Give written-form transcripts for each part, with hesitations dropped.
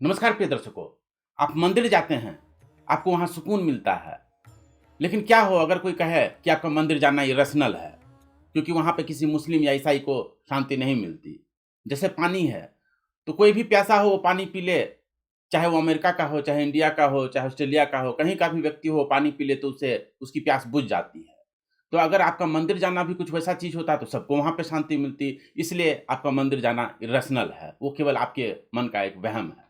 नमस्कार प्रिय दर्शकों। आप मंदिर जाते हैं, आपको वहाँ सुकून मिलता है। लेकिन क्या हो अगर कोई कहे कि आपका मंदिर जाना इरेशनल है, क्योंकि वहाँ पे किसी मुस्लिम या ईसाई को शांति नहीं मिलती। जैसे पानी है, तो कोई भी प्यासा हो वो पानी पी ले, चाहे वो अमेरिका का हो, चाहे इंडिया का हो, चाहे ऑस्ट्रेलिया का हो, कहीं का भी व्यक्ति हो, पानी पी ले तो उसे उसकी प्यास बुझ जाती है। तो अगर आपका मंदिर जाना भी कुछ वैसा चीज़ होता तो सबको वहाँ पे शांति मिलती, इसलिए आपका मंदिर जाना इरेशनल है, वो केवल आपके मन का एक वहम है।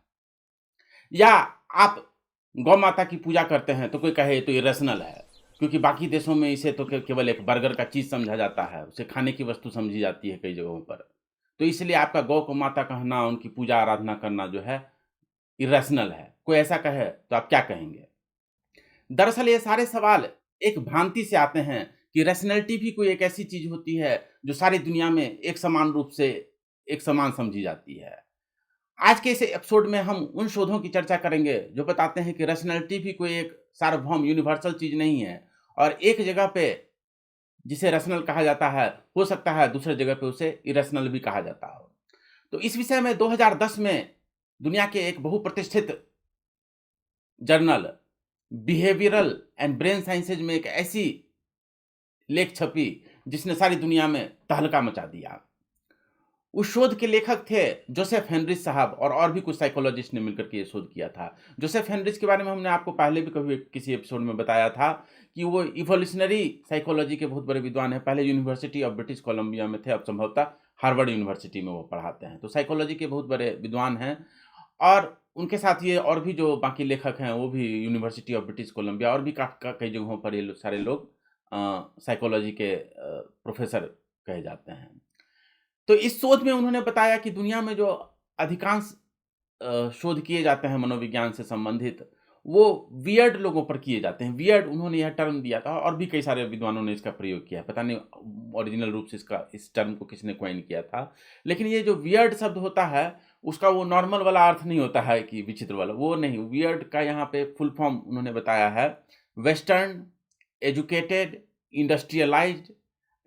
या आप गौ माता की पूजा करते हैं तो कोई कहे ये तो इरेशनल है, क्योंकि बाकी देशों में इसे तो केवल एक बर्गर का चीज़ समझा जाता है, उसे खाने की वस्तु समझी जाती है कई जगहों पर। तो इसलिए आपका गौ को माता कहना, उनकी पूजा आराधना करना जो है इरेशनल है। कोई ऐसा कहे तो आप क्या कहेंगे? दरअसल ये सारे सवाल एक भ्रांति से आते हैं कि रैशनैलिटी भी कोई एक ऐसी चीज़ होती है जो सारी दुनिया में एक समान रूप से एक समान समझी जाती है। आज के इस एपिसोड में हम उन शोधों की चर्चा करेंगे जो बताते हैं कि रैशनैलिटी भी कोई एक सार्वभौम यूनिवर्सल चीज़ नहीं है और एक जगह पे जिसे रैशनल कहा जाता है, हो सकता है दूसरे जगह पे उसे इरेशनल भी कहा जाता हो। तो इस विषय में 2010 में दुनिया के एक बहुप्रतिष्ठित journal behavioural and brain sciences में एक ऐसी लेख छपी जिसने सारी दुनिया में तहलका मचा दिया। उस शोध के लेखक थे जोसेफ हेनरिच साहब और भी कुछ साइकोलॉजिस्ट ने मिलकर के ये शोध किया था। जोसेफ हेनरिच के बारे में हमने आपको पहले भी कभी किसी एपिसोड में बताया था कि वो इवोल्यूशनरी साइकोलॉजी के बहुत बड़े विद्वान हैं। पहले यूनिवर्सिटी ऑफ ब्रिटिश कोलंबिया में थे, अब संभवतः हार्वर्ड यूनिवर्सिटी में वो पढ़ाते हैं। तो साइकोलॉजी के बहुत बड़े विद्वान हैं और उनके साथ ये और भी जो बाकी लेखक हैं वो भी यूनिवर्सिटी ऑफ ब्रिटिश कोलंबिया और भी कई जगहों पर सारे लोग साइकोलॉजी के प्रोफेसर कहे जाते हैं। तो इस शोध में उन्होंने बताया कि दुनिया में जो अधिकांश शोध किए जाते हैं मनोविज्ञान से संबंधित, वो वियर्ड लोगों पर किए जाते हैं। वियर्ड उन्होंने यह टर्म दिया था और भी कई सारे विद्वानों ने इसका प्रयोग किया है। पता नहीं ओरिजिनल रूप से इस टर्म को किसने कॉइन किया था। लेकिन ये जो वियर्ड शब्द होता है, उसका वो नॉर्मल वाला अर्थ नहीं होता है कि विचित्र वाला, वो नहीं। वियर्ड का यहाँ पे फुल फॉर्म उन्होंने बताया है वेस्टर्न, एजुकेटेड, इंडस्ट्रियलाइज्ड,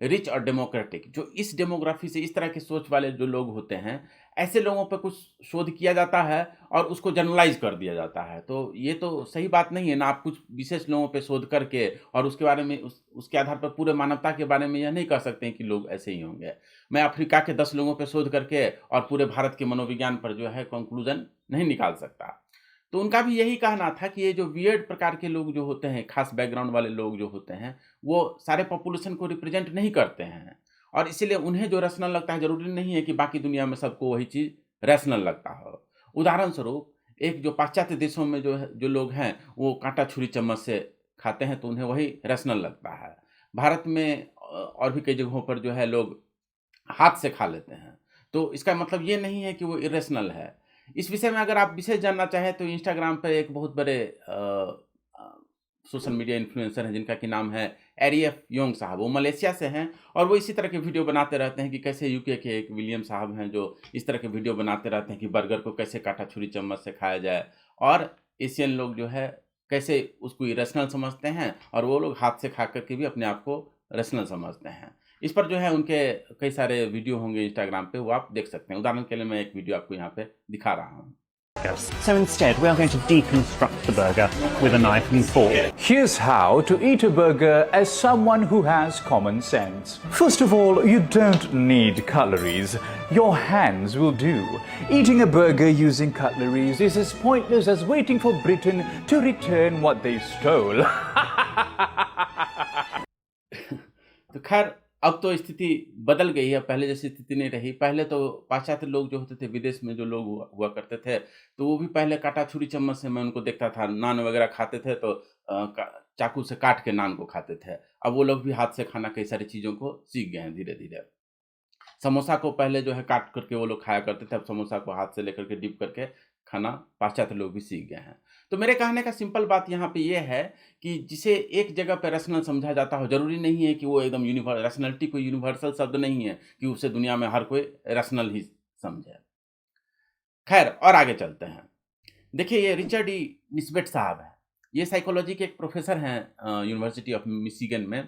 रिच और डेमोक्रेटिक। जो इस डेमोग्राफी से इस तरह की सोच वाले जो लोग होते हैं, ऐसे लोगों पे कुछ शोध किया जाता है और उसको जनरलाइज़ कर दिया जाता है। तो ये तो सही बात नहीं है ना, आप कुछ विशेष लोगों पे शोध करके और उसके बारे में उसके आधार पर पूरे मानवता के बारे में यह नहीं कह सकते हैं कि लोग ऐसे ही होंगे। मैं अफ्रीका के 10 लोगों पे शोध करके और पूरे भारत के मनोविज्ञान पर जो है कंक्लूज़न नहीं निकाल सकता। तो उनका भी यही कहना था कि ये जो वियर्ड प्रकार के लोग जो होते हैं, खास बैकग्राउंड वाले लोग जो होते हैं, वो सारे पॉपुलेशन को रिप्रेजेंट नहीं करते हैं और इसीलिए उन्हें जो रैशनल लगता है, ज़रूरी नहीं है कि बाकी दुनिया में सबको वही चीज़ रैशनल लगता हो। उदाहरण स्वरूप एक जो पाश्चात्य देशों में जो लोग हैं, वो काँटा छुरी चम्मच से खाते हैं, तो उन्हें वही रैशनल लगता है। भारत में और भी कई जगहों पर जो है लोग हाथ से खा लेते हैं। तो इसका मतलब ये नहीं है कि वो इरेशनल है। इस विषय में अगर आप विशेष जानना चाहें तो इंस्टाग्राम पे एक बहुत बड़े अ, सोशल मीडिया इन्फ्लुएंसर हैं जिनका कि नाम है एरियफ योंग साहब। वो मलेशिया से हैं और वो इसी तरह के वीडियो बनाते रहते हैं कि कैसे यूके के एक विलियम साहब हैं जो इस तरह के वीडियो बनाते रहते हैं कि बर्गर को कैसे काँटा छुरी चम्मच से खाया जाए और एशियन लोग जो है कैसे उसको इरेशनल समझते हैं और वो लोग हाथ से खा कर के भी अपने आप को रैशनल समझते हैं। इस पर जो है उनके कई सारे वीडियो होंगे इंस्टाग्राम पे, वो आप देख सकते हैं। उदाहरण के लिए मैं एक वीडियो आपको यहाँ पे दिखा रहा हूँ। So instead, we are going to deconstruct the burger with a knife and fork. Here's how to eat a burger as someone who has common sense. First of all, you don't need cutleries. Your hands will do. Eating a burger using cutleries is as pointless as waiting for Britain to return what they stole. तो खैर अब तो स्थिति बदल गई है, पहले जैसी स्थिति नहीं रही। पहले तो पाश्चात्य लोग जो होते थे, विदेश में जो लोग हुआ करते थे, तो वो भी पहले काँटा छुरी चम्मच से मैं उनको देखता था। नान वगैरह खाते थे तो चाकू से काट के नान को खाते थे। अब वो लोग भी हाथ से खाना कई सारी चीज़ों को सीख गए हैं धीरे-धीरे। समोसा को पहले जो है काट करके वो लोग खाया करते थे, अब समोसा को हाथ से लेकर के डिप करके खाना पाश्चात्य लोग भी सीख गए हैं। तो मेरे कहने का सिंपल बात यहाँ पे ये है कि जिसे एक जगह पे रैशनल समझा जाता हो, ज़रूरी नहीं है कि वो एकदम रैशनैलिटी कोई यूनिवर्सल शब्द नहीं है कि उसे दुनिया में हर कोई रैशनल ही समझे। खैर और आगे चलते हैं। देखिए ये रिचर्ड ई निस्बेट साहब हैं। ये साइकोलॉजी के एक प्रोफेसर हैं यूनिवर्सिटी ऑफ मिशिगन में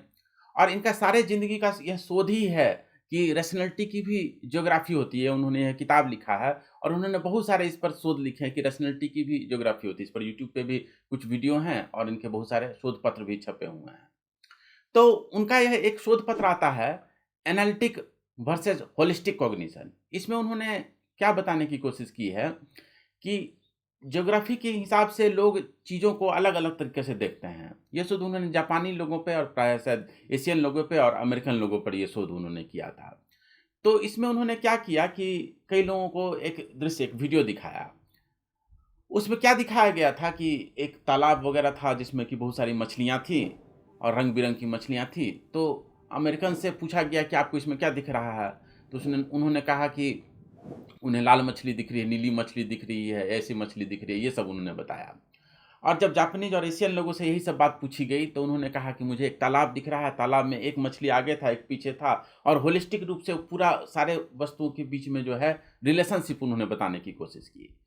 और इनका सारे ज़िंदगी का यह शोध ही है कि रैशनैलिटी की भी ज्योग्राफी होती है। उन्होंने यह किताब लिखा है और उन्होंने बहुत सारे इस पर शोध लिखे हैं कि रैशनैलिटी की भी ज्योग्राफी होती है। इस पर यूट्यूब पे भी कुछ वीडियो हैं और इनके बहुत सारे शोध पत्र भी छपे हुए हैं। तो उनका यह एक शोध पत्र आता है, एनालिटिक वर्सेस होलिस्टिक कॉग्निशन। इसमें उन्होंने क्या बताने की कोशिश की है कि ज्योग्राफी के हिसाब से लोग चीज़ों को अलग-अलग तरीके से देखते हैं। ये शोध उन्होंने जापानी लोगों पे और प्रायः शायद एशियन लोगों पे और अमेरिकन लोगों पर ये शोध उन्होंने किया था। तो इसमें उन्होंने क्या किया कि कई लोगों को एक दृश्य, एक वीडियो दिखाया। उसमें क्या दिखाया गया था कि एक तालाब वगैरह था जिसमें कि बहुत सारी मछलियाँ थीं और रंग-बिरंग की मछलियाँ थीं। तो अमेरिकन से पूछा गया कि आपको इसमें क्या दिख रहा है? तो उन्होंने कहा कि उन्हें लाल मछली दिख रही है, नीली मछली दिख रही है, ऐसी मछली दिख रही है, ये सब उन्होंने बताया। और जब जापानीज़ और एशियन लोगों से यही सब बात पूछी गई तो उन्होंने कहा कि मुझे एक तालाब दिख रहा है, तालाब में एक मछली आगे था, एक पीछे था और होलिस्टिक रूप से पूरा सारे वस्तुओं के बीच में जो है रिलेशनशिप उन्होंने बताने की कोशिश की।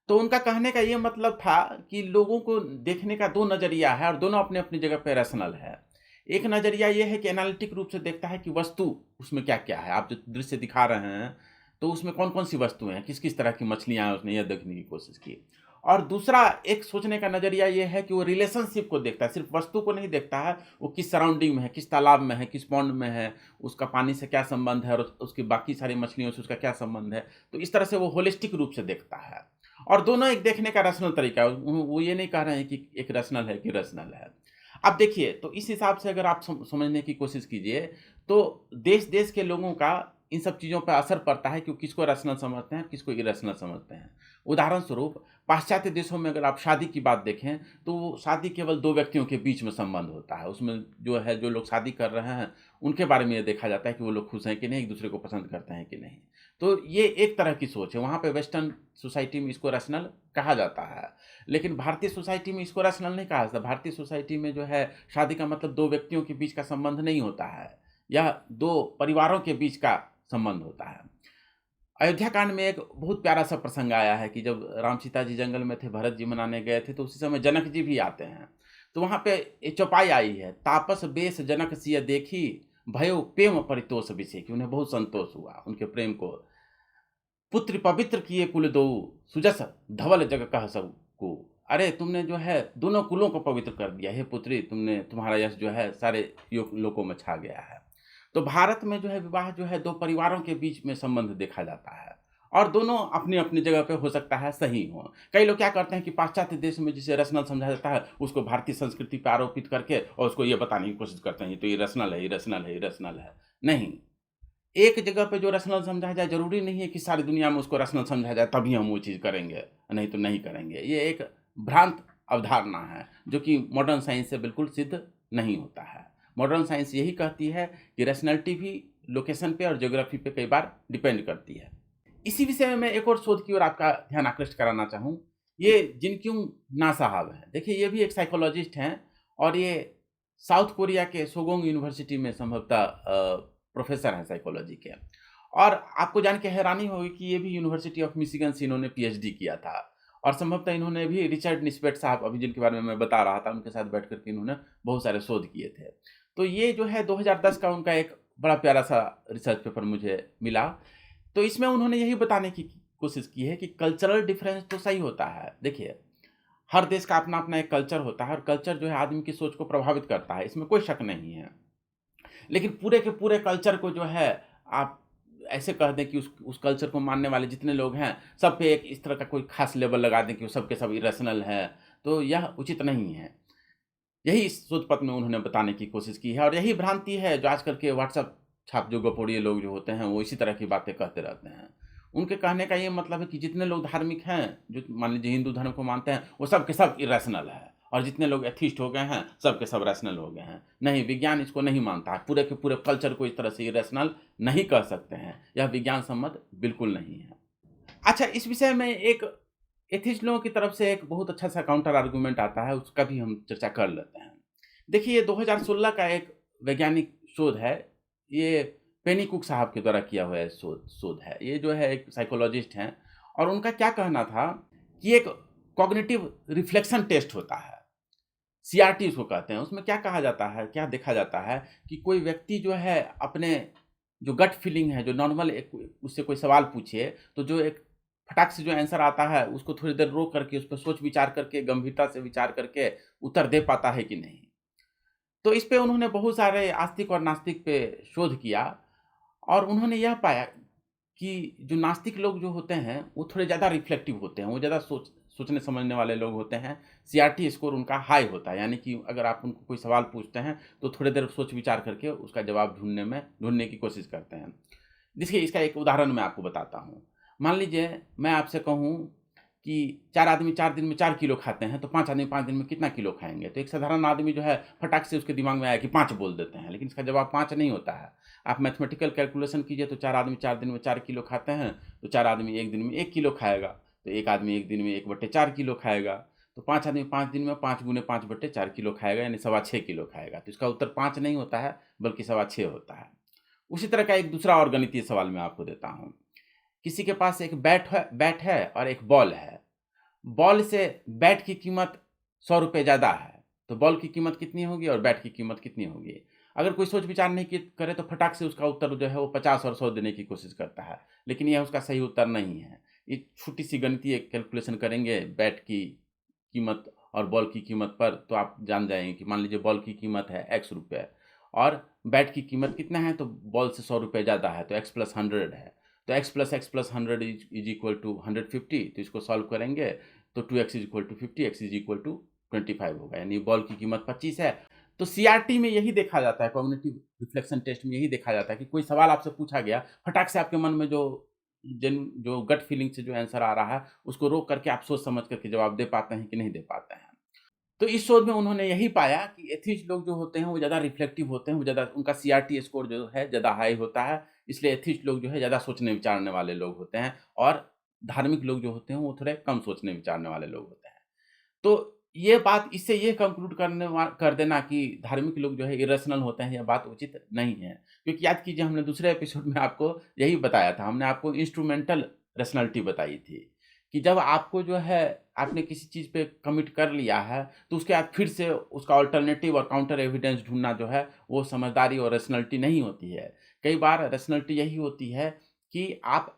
तो उनका कहने का ये मतलब था कि लोगों को देखने का 2 नज़रिया है और दोनों अपनी-अपनी जगह पे रैशनल है। एक नज़रिया ये है कि एनालिटिक रूप से देखता है कि वस्तु उसमें क्या-क्या है। आप जो दृश्य दिखा रहे हैं, तो उसमें कौन-कौन सी वस्तुएँ हैं, किस-किस तरह की मछलियाँ हैं, उसने यह देखने की कोशिश की। और दूसरा एक सोचने का नज़रिया ये है कि वो रिलेशनशिप को देखता है, सिर्फ़ वस्तु को नहीं देखता है, वो किस सराउंडिंग में है, किस तालाब में है, किस पॉन्ड में है, उसका पानी से क्या संबंध है और उसकी बाकी सारी मछलियों से उसका क्या संबंध है। तो इस तरह से वो होलिस्टिक रूप से देखता है। और दोनों एक देखने का रैशनल तरीका है। वो ये नहीं कह रहे हैं कि एक रैशनल है कि इरैशनल है। अब देखिए, तो इस हिसाब से अगर आप समझने की कोशिश कीजिए, तो देश-देश के लोगों का इन सब चीज़ों पे असर पड़ता है कि वो किसको रैशनल समझते हैं, किसको इरैशनल समझते हैं। उदाहरण स्वरूप पाश्चात्य देशों में अगर आप शादी की बात देखें, तो वो शादी केवल 2 व्यक्तियों के बीच में संबंध होता है। उसमें जो है, जो लोग शादी कर रहे हैं, उनके बारे में ये देखा जाता है कि वो लोग खुश हैं कि नहीं, एक-दूसरे को पसंद करते हैं कि नहीं। तो ये एक तरह की सोच है। वहाँ पे वेस्टर्न सोसाइटी में इसको रैशनल कहा जाता है। लेकिन भारतीय सोसाइटी में इसको रैशनल नहीं कहा जाता। भारतीय सोसाइटी में जो है, शादी का मतलब 2 व्यक्तियों के बीच का संबंध नहीं होता है। यह 2 परिवारों के बीच का संबंध होता है। अयोध्या कांड में एक बहुत प्यारा सा प्रसंग आया है कि जब राम सीता जी जंगल में थे, भरत जी मनाने गए थे, तो उसी समय जनक जी भी आते हैं। तो वहाँ पे एक चौपाई आई है, तापस बेश जनक सिय देखी, भयो प्रेम परितोष बिसेकी। उन्हें बहुत संतोष हुआ उनके प्रेम को। पुत्र पवित्र किए कुल दोऊ, सुजस धवल जग कह सबको। अरे तुमने जो है दोनों कुलों को पवित्र कर दिया, हे पुत्री, तुम्हारा यश जो है सारे लोकों में छा गया है। तो भारत में जो है विवाह जो है 2 परिवारों के बीच में संबंध देखा जाता है और दोनों अपनी-अपनी जगह पे हो सकता है सही हो। कई लोग क्या करते हैं कि पाश्चात्य देश में जिसे रैशनल समझा जाता है, उसको भारतीय संस्कृति पे आरोपित करके और उसको ये बताने की कोशिश करते हैं, ये तो इरैशनल है, इरैशनल है, इरैशनल है। नहीं, एक जगह पे जो रैशनल समझा जाए, ज़रूरी नहीं है कि सारी दुनिया में उसको रैशनल समझा जाए तभी हम वो चीज़ करेंगे, नहीं तो नहीं करेंगे। ये एक भ्रांत अवधारणा है, जो कि मॉडर्न साइंस से बिल्कुल सिद्ध नहीं होता है। मॉडर्न साइंस यही कहती है कि रैशनैलिटी भी लोकेशन पे और ज्योग्राफी पे कई बार डिपेंड करती है। इसी विषय में मैं एक और शोध की ओर आपका ध्यान आकृष्ट कराना चाहूँ। ये जिनक्युंग ना साहब हैं। देखिए, ये भी एक साइकोलॉजिस्ट हैं और ये साउथ कोरिया के सोगोंग यूनिवर्सिटी में संभवतः प्रोफेसर हैं साइकोलॉजी के। और आपको जान के हैरानी होगी कि ये भी यूनिवर्सिटी ऑफ मिशिगन से इन्होंने पीएचडी किया था और संभवतः इन्होंने भी रिचर्ड निस्बेट साहब, अभी जिनके बारे में मैं बता रहा था, उनके साथ बैठ कर के इन्होंने बहुत सारे शोध किए थे। तो ये जो है 2010 का उनका एक बड़ा प्यारा सा रिसर्च पेपर मुझे मिला। तो इसमें उन्होंने यही बताने की कोशिश की है कि कल्चरल डिफरेंस तो सही होता है। देखिए, हर देश का अपना-अपना एक कल्चर होता है और कल्चर जो है आदमी की सोच को प्रभावित करता है, इसमें कोई शक नहीं है। लेकिन पूरे के पूरे कल्चर को जो है आप ऐसे कह दें कि उस कल्चर को मानने वाले जितने लोग हैं, सब पे एक इस तरह का कोई खास लेबल लगा दें कि वो सब के सब इरैशनल है, तो यह उचित नहीं है। यही इस शोध पत्र में उन्होंने बताने की कोशिश की है और यही भ्रांति है जो आजकल के व्हाट्सएप छाप जो गपोड़िए लोग जो होते हैं, वो इसी तरह की बातें कहते रहते हैं। उनके कहने का ये मतलब है कि जितने लोग धार्मिक हैं, जो मान लीजिए हिंदू धर्म को मानते हैं, वो सब के सब इरैशनल है और जितने लोग एथिस्ट हो गए हैं, सब के सब रैशनल हो गए हैं। नहीं, विज्ञान इसको नहीं मानता है। पूरे के पूरे कल्चर को इस तरह से इरैशनल नहीं कह सकते हैं। यह विज्ञान सम्मत बिल्कुल नहीं है। अच्छा, इस विषय में एक एथिस्ट लोगों की तरफ से एक बहुत अच्छा सा काउंटर आर्गुमेंट आता है, उसका भी हम चर्चा कर लेते हैं। देखिए, ये 2016 का एक वैज्ञानिक शोध है। ये पेनी कुक साहब के द्वारा किया हुआ शोध है। ये जो है एक साइकोलॉजिस्ट हैं और उनका क्या कहना था कि एक कॉग्निटिव रिफ्लेक्शन टेस्ट होता है, सीआरटी उसको कहते हैं। उसमें क्या कहा जाता है, क्या देखा जाता है कि कोई व्यक्ति जो है अपने जो गट फीलिंग है, जो नॉर्मल एक उससे कोई सवाल पूछिए तो जो एक फटाक से जो आंसर आता है उसको थोड़ी देर रोक करके उस पर सोच विचार करके गंभीरता से विचार करके उत्तर दे पाता है कि नहीं। तो इस पे उन्होंने बहुत सारे आस्तिक और नास्तिक पे शोध किया और उन्होंने यह पाया कि जो नास्तिक लोग जो होते हैं वो थोड़े ज़्यादा रिफ्लेक्टिव होते हैं, वो ज़्यादा सोचने समझने वाले लोग होते हैं। सीआरटी स्कोर उनका हाई होता है, यानी कि अगर आप उनको कोई सवाल पूछते हैं तो थोड़ी देर सोच विचार करके उसका जवाब ढूँढने की कोशिश करते हैं। देखिए इसका एक उदाहरण मैं आपको बताता हूँ। मान लीजिए मैं आपसे कहूँ कि 4 आदमी 4 दिन में 4 किलो खाते हैं, तो 5 आदमी 5 दिन में कितना किलो खाएँगे? तो एक साधारण आदमी जो है फटाक से उसके दिमाग में आया कि 5 बोल देते हैं, लेकिन इसका जवाब 5 नहीं होता है। आप मैथमेटिकल कैलकुलेशन कीजिए तो 4 आदमी 4 दिन में 4 किलो खाते हैं, तो 4 आदमी 1 दिन में 1 किलो खाएगा, तो 1 आदमी 1 दिन में 1/4 किलो खाएगा। तो 5 आदमी 5 दिन में 5 गुने 5/4 किलो खाएगा, यानी 6.25 किलो खाएगा। तो इसका उत्तर 5 नहीं होता है, बल्कि 6.25 होता है। उसी तरह का एक दूसरा और गणितीय सवाल मैं आपको देता हूँ। किसी के पास एक बैट है और एक बॉल है। बॉल से बैट की कीमत ₹100 ज़्यादा है, तो बॉल की कीमत कितनी होगी और बैट की कीमत कितनी होगी? अगर कोई सोच विचार नहीं करे तो फटाक से उसका उत्तर जो है वो 50 और 100 देने की कोशिश करता है, लेकिन यह उसका सही उत्तर नहीं है। एक छोटी-सी गणितीय कैलकुलेशन करेंगे बैट की कीमत और बॉल की कीमत पर, तो आप जान जाएँगे कि मान लीजिए बॉल की कीमत है X रुपए और बैट की कीमत कितना है, तो बॉल से ₹100 ज़्यादा है, तो X + 100 है। तो X + 100 इज़ इक्वल टू 150, तो इसको सॉल्व करेंगे तो 2x = 50, x = 25 होगा, यानी बॉल की कीमत 25 है। तो सीआरटी में यही देखा जाता है, कॉग्निटिव रिफ्लेक्शन टेस्ट में यही देखा जाता है कि कोई सवाल आपसे पूछा गया, फटाक से आपके मन में जो गट फीलिंग से जो आंसर आ रहा है, उसको रोक करके आप सोच समझ करके जवाब दे पाते हैं कि नहीं दे पाते हैं। तो इस शोध में उन्होंने यही पाया कि एथिस्ट लोग जो होते हैं वो ज़्यादा रिफ्लेक्टिव होते हैं, वो ज़्यादा उनका सीआरटी स्कोर जो है ज़्यादा हाई होता है, इसलिए एथिस्ट लोग जो है ज़्यादा सोचने विचारने वाले लोग होते हैं और धार्मिक लोग जो होते हैं वो थोड़े कम सोचने विचारने वाले लोग होते हैं। तो ये बात इससे ये कंक्लूड कर देना कि धार्मिक लोग जो है इरेशनल होते हैं, यह बात उचित नहीं है। क्योंकि याद कीजिए हमने दूसरे एपिसोड में आपको यही बताया था, हमने आपको इंस्ट्रूमेंटल रैशनैलिटी बताई थी कि जब आपको जो है आपने किसी चीज़ पे कमिट कर लिया है, तो उसके बाद फिर से उसका अल्टरनेटिव और काउंटर एविडेंस ढूँढना जो है वो समझदारी और रैशनैलिटी नहीं होती है। कई बार रैशनैलिटी यही होती है कि आप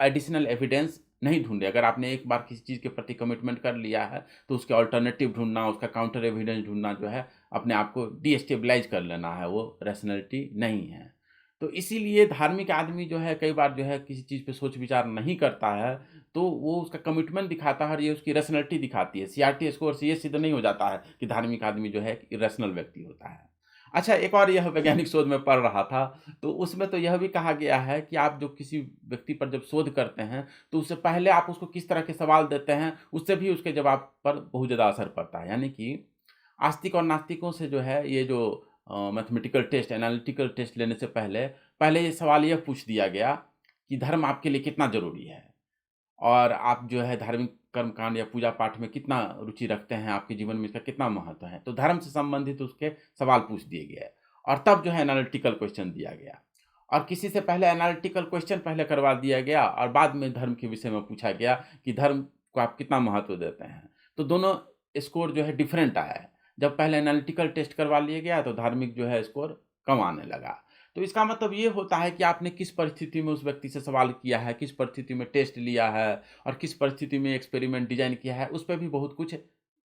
एडिशनल एविडेंस नहीं ढूँढे। अगर आपने एक बार किसी चीज़ के प्रति कमिटमेंट कर लिया है, तो उसके अल्टरनेटिव ढूँढना, उसका काउंटर एविडेंस ढूँढना जो है, अपने आप को डिस्टेबलाइज़ कर लेना है, वो रैशनैलिटी नहीं है। तो इसीलिए धार्मिक आदमी जो है कई बार जो है किसी चीज़ पे सोच विचार नहीं करता है, तो वो उसका कमिटमेंट दिखाता है और ये उसकी रैशनैलिटी दिखाती है। सीआरटी स्कोर से ये सिद्ध नहीं हो जाता है कि धार्मिक आदमी जो है एक इरेशनल व्यक्ति होता है। अच्छा, एक और यह वैज्ञानिक शोध में पढ़ रहा था, तो उसमें तो यह भी कहा गया है कि आप जो किसी व्यक्ति पर जब शोध करते हैं, तो उससे पहले आप उसको किस तरह के सवाल देते हैं, उससे भी उसके जवाब पर बहुत ज़्यादा असर पड़ता है। यानी कि आस्तिक और नास्तिकों से जो है ये जो मैथमेटिकल टेस्ट, एनालिटिकल टेस्ट लेने से पहले ये सवाल यह पूछ दिया गया कि धर्म आपके लिए कितना ज़रूरी है? और आप जो है धार्मिक कर्मकांड या पूजा पाठ में कितना रुचि रखते हैं, आपके जीवन में इसका कितना महत्व है? तो धर्म से संबंधित उसके सवाल पूछ दिए गए और तब जो है एनालिटिकल क्वेश्चन दिया गया और किसी से पहले एनालिटिकल क्वेश्चन पहले करवा दिया गया और बाद में धर्म के विषय में पूछा गया कि धर्म को आप कितना महत्व देते हैं। तो दोनों स्कोर जो है डिफरेंट आया है। जब पहले एनालिटिकल टेस्ट करवा लिया गया तो धार्मिक जो है स्कोर कम आने लगा। तो इसका मतलब ये होता है कि आपने किस परिस्थिति में उस व्यक्ति से सवाल किया है, किस परिस्थिति में टेस्ट लिया है और किस परिस्थिति में एक्सपेरिमेंट डिज़ाइन किया है, उस पे भी बहुत कुछ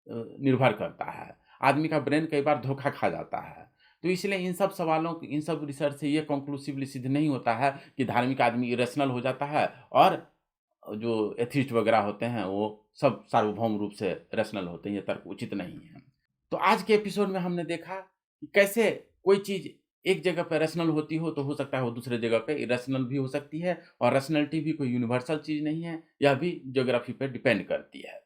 निर्भर करता है। आदमी का ब्रेन कई बार धोखा खा जाता है। तो इसलिए इन सब रिसर्च से ये कॉन्क्लूसिवली सिद्ध नहीं होता है कि धार्मिक आदमी इरेशनल हो जाता है और जो एथिस्ट वगैरह होते हैं वो सब सार्वभौम रूप से रैशनल होते हैं। ये तर्क उचित नहीं है। तो आज के एपिसोड में हमने देखा कि कैसे कोई चीज़ एक जगह पे रैशनल होती हो तो हो सकता है वो दूसरे जगह पे इरेशनल भी हो सकती है और रैशनैलिटी भी कोई यूनिवर्सल चीज़ नहीं है, यह भी ज्योग्राफी पे डिपेंड करती है।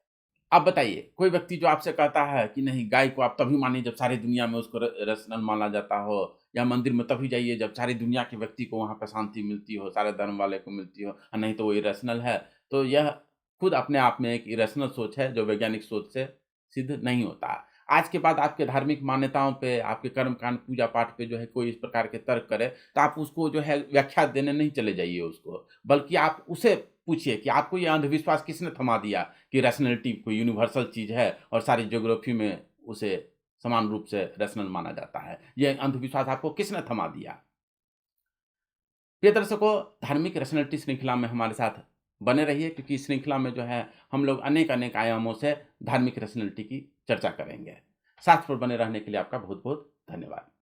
आप बताइए, कोई व्यक्ति जो आपसे कहता है कि नहीं, गाय को आप तभी मानिए जब सारी दुनिया में उसको रैशनल माना जाता हो, या मंदिर में तभी जाइए जब सारी दुनिया के व्यक्ति को वहाँ पे शांति मिलती हो, सारे धर्म वाले को मिलती हो, और नहीं तो वो इरेशनल है, तो यह खुद अपने आप में एक इरेशनल सोच है जो वैज्ञानिक सोच से सिद्ध नहीं होता। आज के बाद आपके धार्मिक मान्यताओं पे, आपके कर्मकांड, पूजा-पाठ पे जो है कोई इस प्रकार के तर्क करे, तो आप उसको जो है व्याख्या देने नहीं चले जाइए उसको, बल्कि आप उसे पूछिए कि आपको ये अंधविश्वास किसने थमा दिया कि रैशनैलिटी कोई यूनिवर्सल चीज़ है और सारी ज्योग्राफी में उसे समान रूप से रैशनल माना जाता है। ये अंधविश्वास आपको किसने थमा दिया? प्रिय दर्शकों, धार्मिक रैशनैलिटी श्रृंखला में हमारे साथ बने रहिए, क्योंकि इस श्रृंखला में जो है हम लोग अनेक अनेक आयामों से धार्मिक रैशनैलिटी की चर्चा करेंगे। साथ पर बने रहने के लिए आपका बहुत बहुत धन्यवाद।